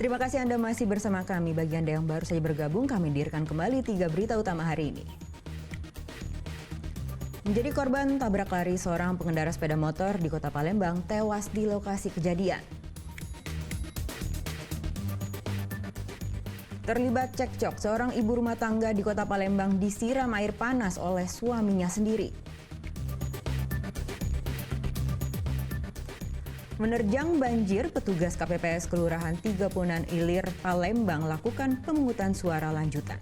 Terima kasih Anda masih bersama kami. Bagi Anda yang baru saja bergabung, kami hadirkan kembali 3 berita utama hari ini. Menjadi korban tabrak lari seorang pengendara sepeda motor di Kota Palembang tewas di lokasi kejadian. Terlibat cekcok, seorang ibu rumah tangga di Kota Palembang disiram air panas oleh suaminya sendiri. Menerjang banjir, petugas KPPS Kelurahan Tigapunan Ilir, Palembang lakukan pemungutan suara lanjutan.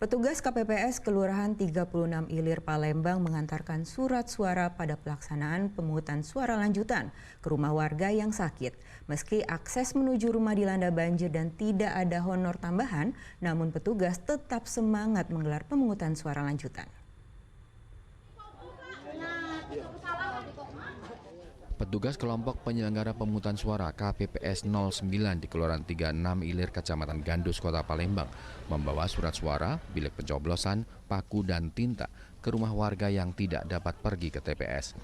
Petugas KPPS Kelurahan 36 Ilir Palembang mengantarkan surat suara pada pelaksanaan pemungutan suara lanjutan ke rumah warga yang sakit. Meski akses menuju rumah dilanda banjir dan tidak ada honor tambahan, namun petugas tetap semangat menggelar pemungutan suara lanjutan. Petugas kelompok penyelenggara pemungutan suara KPPS 09 di Kelurahan 36 Ilir, Kecamatan Gandus, Kota Palembang membawa surat suara, bilik pencoblosan, paku dan tinta ke rumah warga yang tidak dapat pergi ke TPS.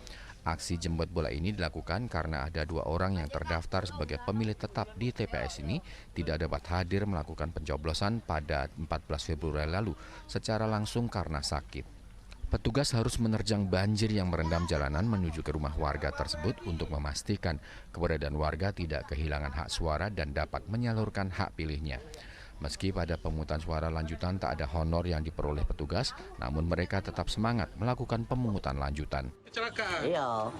Aksi jemput bola ini dilakukan karena ada 2 orang yang terdaftar sebagai pemilih tetap di TPS ini tidak dapat hadir melakukan pencoblosan pada 14 Februari lalu secara langsung karena sakit. Petugas harus menerjang banjir yang merendam jalanan menuju ke rumah warga tersebut untuk memastikan keberadaan warga tidak kehilangan hak suara dan dapat menyalurkan hak pilihnya. Meski pada pemungutan suara lanjutan tak ada honor yang diperoleh petugas, namun mereka tetap semangat melakukan pemungutan lanjutan. Kecelakaan? Iya.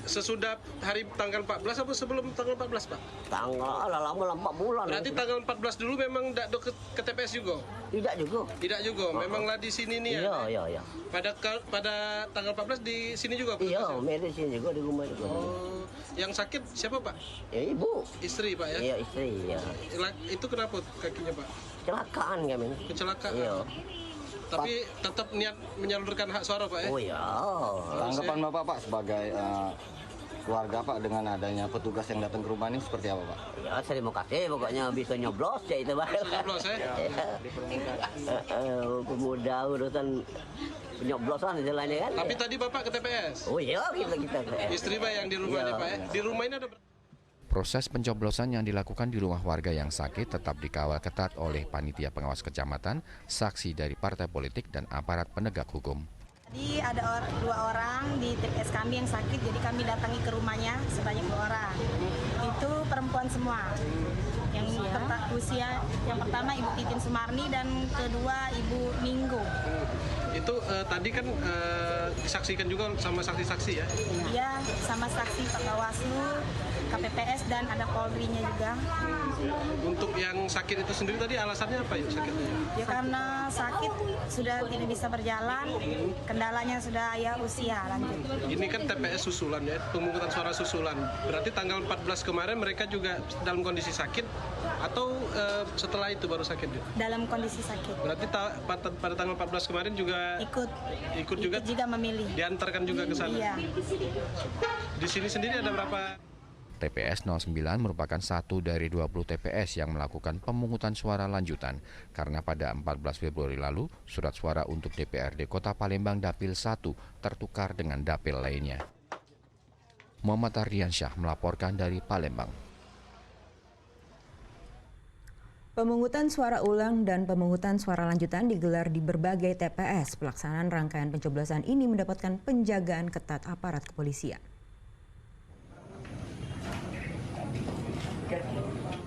Sesudah hari tanggal 14 atau sebelum tanggal 14, Pak? Tanggal lama 4 bulan. Berarti tanggal 14 dulu memang tidak ke TPS juga? Tidak juga. Tidak juga, memanglah di sini nih ya? Iya. Pada tanggal 14 di sini juga? Iya, medis juga di rumah juga. Oh, yang sakit siapa, Pak? Ya, ibu. Istri, Pak ya? Iya, istri ya. Itu kenapa kakinya, Pak? Kecelakaan kami. Kecelakaan? Iya. Tapi tetap niat menyalurkan hak suara, Pak ya? Oh ya. Tanggapan Bapak, Pak, sebagai keluarga, Pak, dengan adanya petugas yang datang ke rumah ini seperti apa, Pak? Ya, terima kasih pokoknya bisa nyoblos ya itu, Pak. Bisa nyoblos ya? Pemuda urusan penyoblosan istilahnya kan. Tapi tadi Bapak ke TPS? Oh iya, kita. Istri, Pak, yang di rumah Iya. nih, Pak ya? Di rumah ini ada Proses pencoblosan yang dilakukan di rumah warga yang sakit tetap dikawal ketat oleh panitia pengawas kecamatan, saksi dari partai politik dan aparat penegak hukum. Jadi ada 2 orang di TPS kami yang sakit, jadi kami datangi ke rumahnya sebanyak 2 orang. Itu perempuan semua. Yang usia yang pertama Ibu Titin Sumarni dan kedua Ibu Minggu. Itu tadi kan disaksikan juga sama saksi-saksi ya? Iya, sama saksi Pak Bawaslu, KPPS dan ada Polri-nya juga. Untuk yang sakit itu sendiri tadi alasannya apa ya sakitnya? Ya karena sakit sudah tidak bisa berjalan, kendalanya sudah ya usia lanjut. Ini kan TPS susulan ya, pemungutan suara susulan. Berarti tanggal 14 kemarin mereka juga dalam kondisi sakit atau setelah itu baru sakit? Dalam kondisi sakit. Berarti pada tanggal 14 kemarin juga ikut juga memilih. diantarkan juga ke sana. Iya. Di sini sendiri ada berapa? TPS 09 merupakan satu dari 20 TPS yang melakukan pemungutan suara lanjutan karena pada 14 Februari lalu surat suara untuk DPRD Kota Palembang Dapil 1 tertukar dengan dapil lainnya. Muhammad Ardiansyah melaporkan dari Palembang. Pemungutan suara ulang dan pemungutan suara lanjutan digelar di berbagai TPS. Pelaksanaan rangkaian pencoblosan ini mendapatkan penjagaan ketat aparat kepolisian.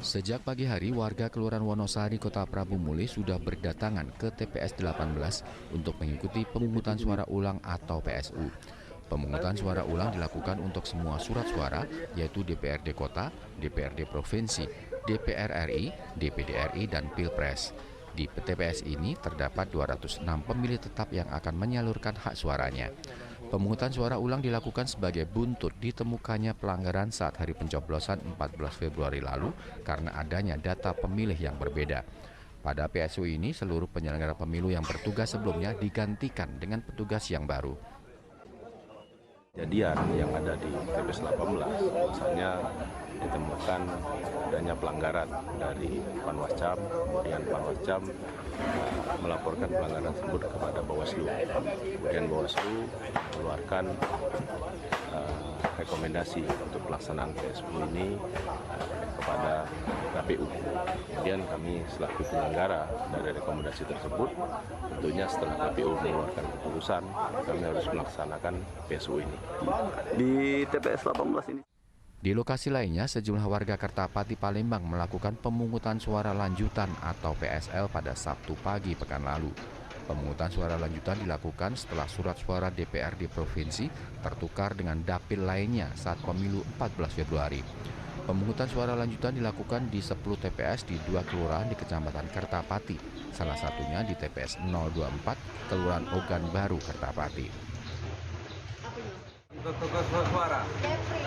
Sejak pagi hari, warga Kelurahan Wonosari, Kota Prabu Muli sudah berdatangan ke TPS 18 untuk mengikuti pemungutan suara ulang atau PSU. Pemungutan suara ulang dilakukan untuk semua surat suara, yaitu DPRD Kota, DPRD Provinsi, DPR RI, DPD RI, dan Pilpres. Di TPS ini terdapat 206 pemilih tetap yang akan menyalurkan hak suaranya. Pemungutan suara ulang dilakukan sebagai buntut ditemukannya pelanggaran saat hari pencoblosan 14 Februari lalu karena adanya data pemilih yang berbeda. Pada PSU ini, seluruh penyelenggara pemilu yang bertugas sebelumnya digantikan dengan petugas yang baru. Kejadian yang ada di TPS 18, misalnya ditemukan adanya pelanggaran dari Panwascam, kemudian Panwascam melaporkan pelanggaran tersebut kepada Bawaslu. Kemudian Bawaslu mengeluarkan rekomendasi untuk pelaksanaan PSU ini kepada KPU. Kemudian kami selaku penyelenggara dari rekomendasi tersebut, tentunya setelah KPU mengeluarkan keputusan, kami harus melaksanakan PSU ini. Di TPS 18 ini. Di lokasi lainnya, sejumlah warga Kertapati Palembang melakukan pemungutan suara lanjutan atau PSL pada Sabtu pagi pekan lalu. Pemungutan suara lanjutan dilakukan setelah surat suara DPRD Provinsi tertukar dengan dapil lainnya saat pemilu 14 Februari. Pemungutan suara lanjutan dilakukan di 10 TPS di 2 kelurahan di Kecamatan Kertapati, salah satunya di TPS 024, Kelurahan Ogan Baru, Kertapati. Tukar suara.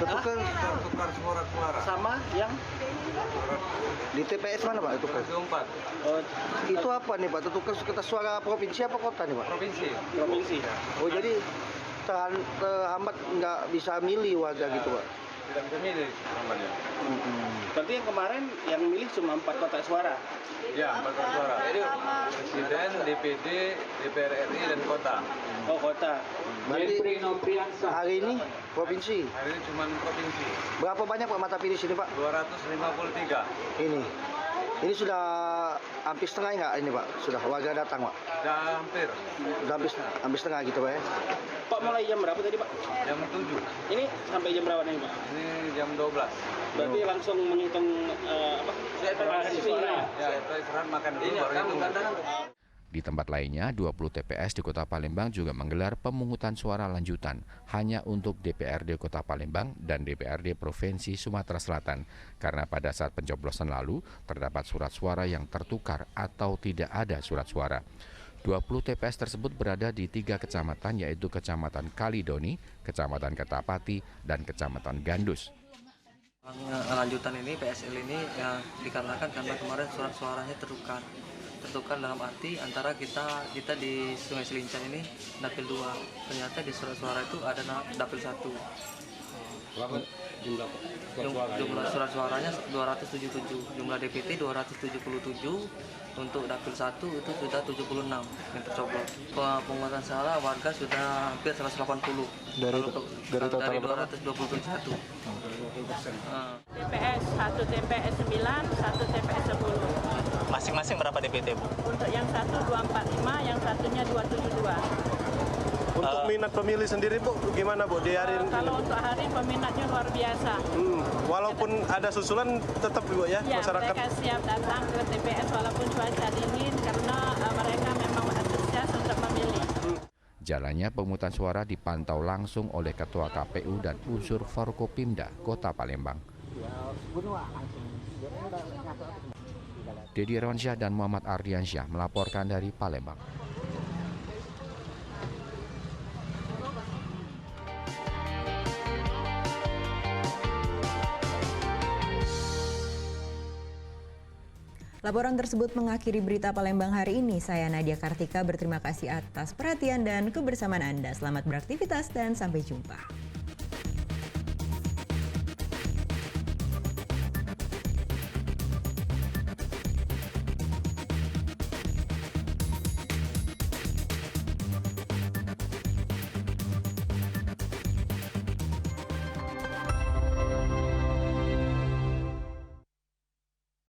Tukar suara. Sama yang di TPS mana Pak? Tukar. Itu apa nih Pak? Tukar kertas suara provinsi apa kota nih Pak? Provinsi. Oh jadi terhambat nggak bisa milih warga gitu Pak? Tidak bisa milih namanya. Berarti yang kemarin yang milih cuma 4 kotak suara? Ya, 4 kotak suara. Presiden, DPD, DPR RI, dan kota. Oh kota. Berarti hari ini provinsi? Hari ini cuma provinsi. Berapa banyak Pak mata pilih sini Pak? 253. Ini sudah hampir setengah nggak ini Pak? Sudah warga datang Pak? Sudah hampir. Sudah hampir setengah gitu Pak ya? Pak mulai jam berapa tadi Pak? Jam 7. Ini sampai jam berapa nih Pak? Ini jam 12. Berarti langsung menghitung suara? Ya, itu istirahat makan dulu baru hitung. Di tempat lainnya, 20 TPS di Kota Palembang juga menggelar pemungutan suara lanjutan hanya untuk DPRD Kota Palembang dan DPRD Provinsi Sumatera Selatan karena pada saat pencoblosan lalu terdapat surat suara yang tertukar atau tidak ada surat suara. 20 TPS tersebut berada di 3 kecamatan yaitu Kecamatan Kalidoni, Kecamatan Kertapati, dan Kecamatan Gandus. Lanjutan ini PSL ini ya dikarenakan karena kemarin surat suaranya tertukar dalam arti antara kita di Sungai Selincah ini dapil 2, ternyata di surat suara itu ada dapil 1. Berapa jumlah surat suaranya 277, jumlah DPT 277, untuk dapil 1 itu sudah 76 yang tercoblos. Pemungutan suara warga sudah hampir 180 dari total 221. TPS 1 TPS 9, 1 TPS 10. Masing-masing berapa DPT Bu? Untuk yang satu 245, yang satunya 272. Untuk minat pemilih sendiri Bu, gimana Bu di hari ini? Kalau untuk hari peminatnya luar biasa. Walaupun ada susulan tetap Bu ya, Ya, masyarakat. mereka siap datang ke TPS walaupun cuaca dingin karena mereka memang antusias untuk memilih. Jalannya pemungutan suara dipantau langsung oleh Ketua KPU dan unsur Forkopimda Kota Palembang. Dedi Irwansyah dan Muhammad Ardiansyah melaporkan dari Palembang. Laporan tersebut mengakhiri berita Palembang hari ini. Saya Nadia Kartika berterima kasih atas perhatian dan kebersamaan Anda. Selamat beraktivitas dan sampai jumpa.